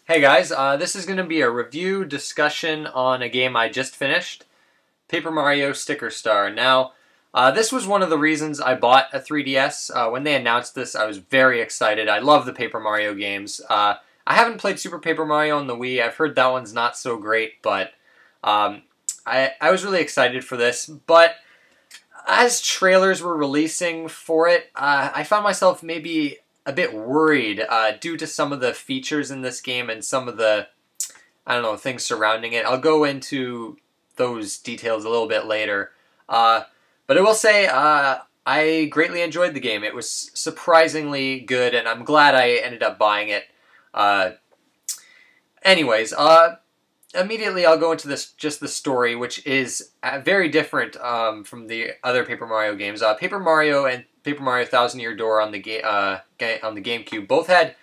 Hey guys, this is going to be a review discussion on a game I just finished, Paper Mario Sticker Star. Now, this was one of the reasons I bought a 3DS. When they announced this, I was very excited. I love the Paper Mario games. I haven't played Super Paper Mario on the Wii. I've heard that one's not so great, but I was really excited for this. But as trailers were releasing for it, I found myself maybe a bit worried due to some of the features in this game and some of the, I don't know, things surrounding it. I'll go into those details a little bit later. But I will say I greatly enjoyed the game. It was surprisingly good, and I'm glad I ended up buying it. Anyways, immediately I'll go into just the story, which is very different from the other Paper Mario games. Paper Mario and Paper Mario Thousand Year Door on the GameCube both had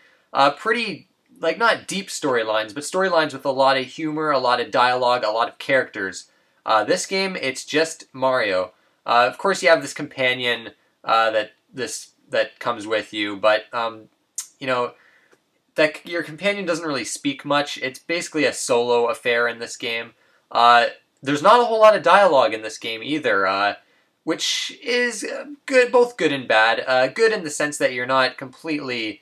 pretty, like, not deep storylines, but storylines with a lot of humor, a lot of dialogue, a lot of characters. This game, it's just Mario. Of course, you have this companion that comes with you, but you know, that your companion doesn't really speak much. It's basically a solo affair in this game. There's not a whole lot of dialogue in this game either, which is good, both good and bad. Good in the sense that you're not completely,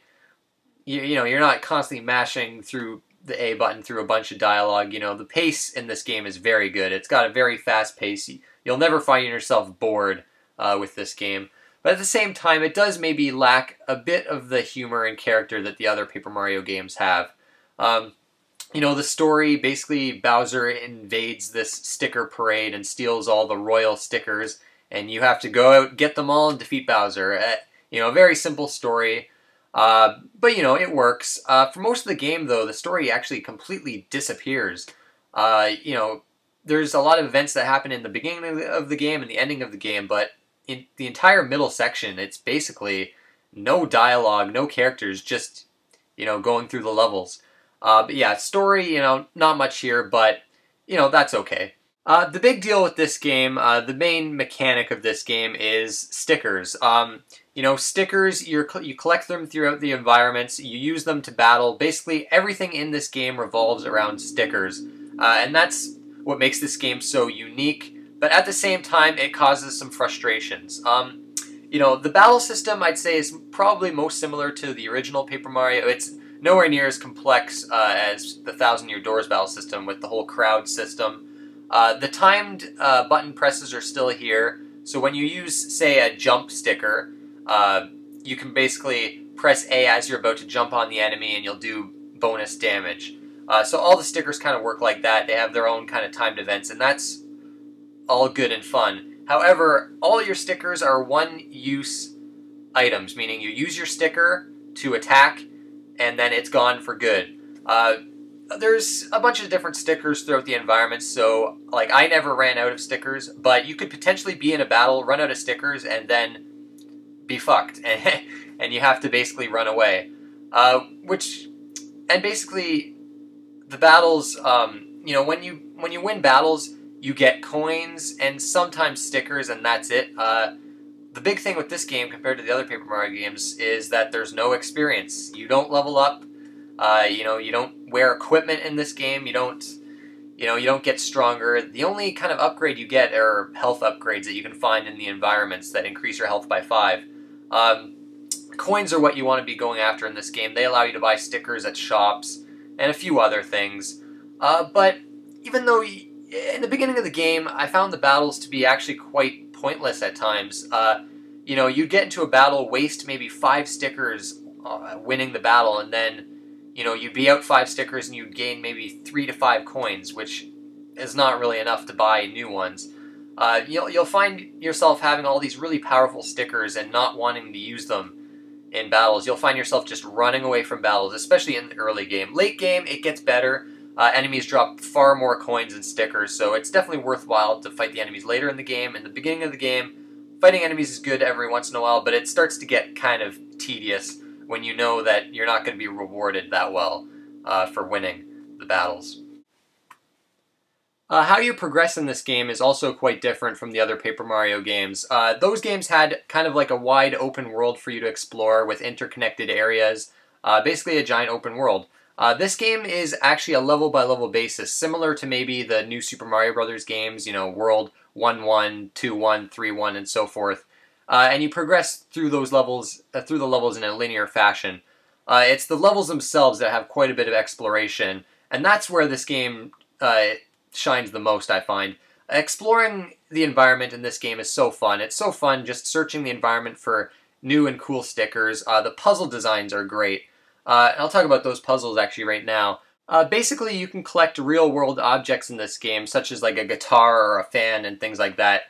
you're not constantly mashing through the A button through a bunch of dialogue. You know, the pace in this game is very good. It's got a very fast pace. You'll never find yourself bored with this game. But at the same time, it does maybe lack a bit of the humor and character that the other Paper Mario games have. The story, basically Bowser invades this sticker parade and steals all the royal stickers, and you have to go out, get them all, and defeat Bowser. A very simple story, but it works. For most of the game, though, the story actually completely disappears. There's a lot of events that happen in the beginning of the game and the ending of the game, but in the entire middle section, it's basically no dialogue, no characters, just, going through the levels. But yeah, story, not much here, but, that's okay. The big deal with this game, the main mechanic of this game is stickers. Stickers, you collect them throughout the environments, you use them to battle. Basically, everything in this game revolves around stickers. And that's what makes this game so unique, but at the same time, it causes some frustrations. The battle system, I'd say, is probably most similar to the original Paper Mario. It's nowhere near as complex as the Thousand Year Doors battle system with the whole crowd system. The timed button presses are still here, so when you use, say, a jump sticker, you can basically press A as you're about to jump on the enemy and you'll do bonus damage. So all the stickers kind of work like that. They have their own kind of timed events, and that's all good and fun. However, all your stickers are one-use items, meaning you use your sticker to attack, and then it's gone for good. There's a bunch of different stickers throughout the environment, so I never ran out of stickers, but you could potentially be in a battle, run out of stickers, and then be fucked, and you have to basically run away. And basically, the battles, when you win battles, you get coins and sometimes stickers, and that's it. The big thing with this game compared to the other Paper Mario games is that there's no experience. You don't level up. You don't wear equipment in this game. You don't get stronger. The only kind of upgrade you get are health upgrades that you can find in the environments that increase your health by 5. Coins are what you want to be going after in this game. They allow you to buy stickers at shops and a few other things. But even though in the beginning of the game, I found the battles to be actually quite pointless at times. You'd get into a battle, waste maybe 5 stickers winning the battle, and then, you'd be out 5 stickers and you'd gain maybe 3 to 5 coins, which is not really enough to buy new ones. You'll find yourself having all these really powerful stickers and not wanting to use them in battles. You'll find yourself just running away from battles, especially in the early game. Late game, it gets better. Enemies drop far more coins and stickers, so it's definitely worthwhile to fight the enemies later in the game. In the beginning of the game, fighting enemies is good every once in a while, but it starts to get kind of tedious when you know that you're not going to be rewarded that well for winning the battles. How you progress in this game is also quite different from the other Paper Mario games. Those games had kind of like a wide open world for you to explore with interconnected areas, basically a giant open world. This game is actually a level-by-level basis, similar to maybe the new Super Mario Brothers games, you know, World 1-1, 2-1, 3-1, and so forth. And you progress through those levels, through the levels in a linear fashion. It's the levels themselves that have quite a bit of exploration, and that's where this game shines the most, I find. Exploring the environment in this game is so fun. It's so fun just searching the environment for new and cool stickers. The puzzle designs are great. I'll talk about those puzzles actually right now. Basically, you can collect real-world objects in this game, such as like a guitar or a fan and things like that,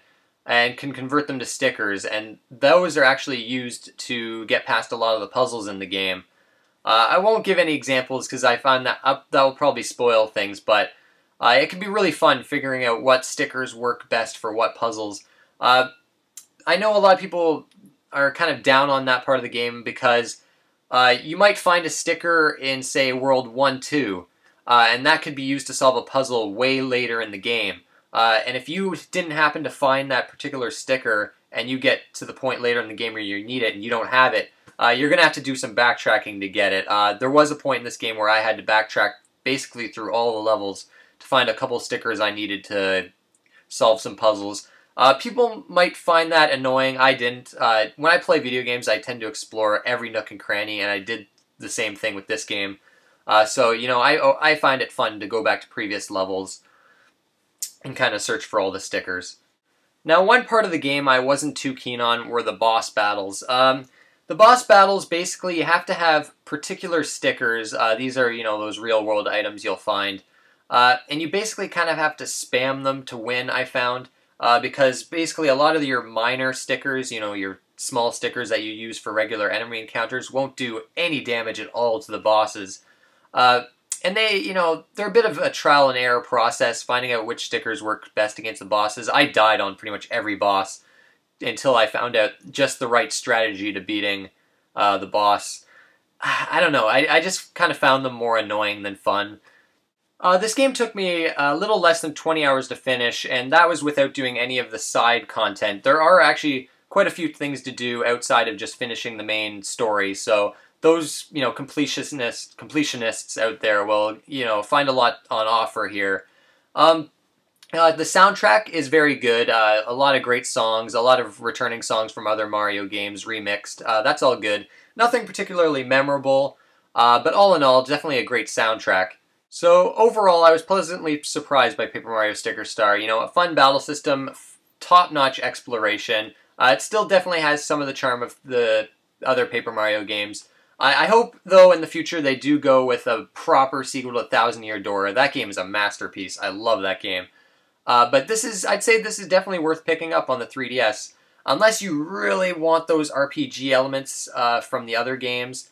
and can convert them to stickers, and those are actually used to get past a lot of the puzzles in the game. I won't give any examples because I find that that will probably spoil things, but it can be really fun figuring out what stickers work best for what puzzles. I know a lot of people are kind of down on that part of the game because you might find a sticker in, say, World 1-2, and that could be used to solve a puzzle way later in the game. And if you didn't happen to find that particular sticker and you get to the point later in the game where you need it and you don't have it, you're going to have to do some backtracking to get it. There was a point in this game where I had to backtrack basically through all the levels to find a couple stickers I needed to solve some puzzles. People might find that annoying. I didn't. When I play video games, I tend to explore every nook and cranny, and I did the same thing with this game. So, you know, I find it fun to go back to previous levels and kind of search for all the stickers. Now, one part of the game I wasn't too keen on were the boss battles. The boss battles, basically, you have to have particular stickers. These are, you know, those real-world items you'll find. And you basically kind of have to spam them to win, I found. Because basically a lot of your minor stickers, you know, your small stickers that you use for regular enemy encounters, won't do any damage at all to the bosses. And they, you know, they're a bit of a trial and error process, finding out which stickers work best against the bosses. I died on pretty much every boss until I found out just the right strategy to beating the boss. I don't know, I just kind of found them more annoying than fun. This game took me a little less than 20 hours to finish, and that was without doing any of the side content. There are actually quite a few things to do outside of just finishing the main story, so those, you know, completionists out there will, you know, find a lot on offer here. The soundtrack is very good. A lot of great songs, a lot of returning songs from other Mario games remixed. That's all good. Nothing particularly memorable, but all in all, definitely a great soundtrack. So overall, I was pleasantly surprised by Paper Mario Sticker Star. You know, a fun battle system, top-notch exploration. It still definitely has some of the charm of the other Paper Mario games. I hope, though, in the future they do go with a proper sequel to Thousand Year Door. That game is a masterpiece. I love that game. But I'd say this is definitely worth picking up on the 3DS. Unless you really want those RPG elements from the other games,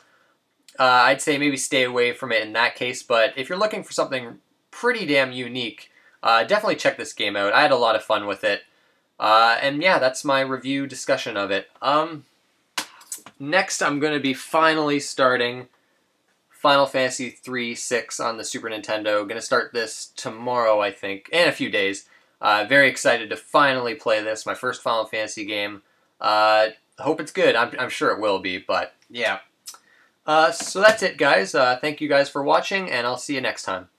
I'd say maybe stay away from it in that case. But if you're looking for something pretty damn unique, definitely check this game out. I had a lot of fun with it. And yeah, that's my review discussion of it. Next, I'm going to be finally starting Final Fantasy 3-6 on the Super Nintendo. Going to start this tomorrow, I think, in a few days. Very excited to finally play this, my first Final Fantasy game. Hope it's good. I'm sure it will be, but yeah. So that's it, guys. Thank you guys for watching, and I'll see you next time.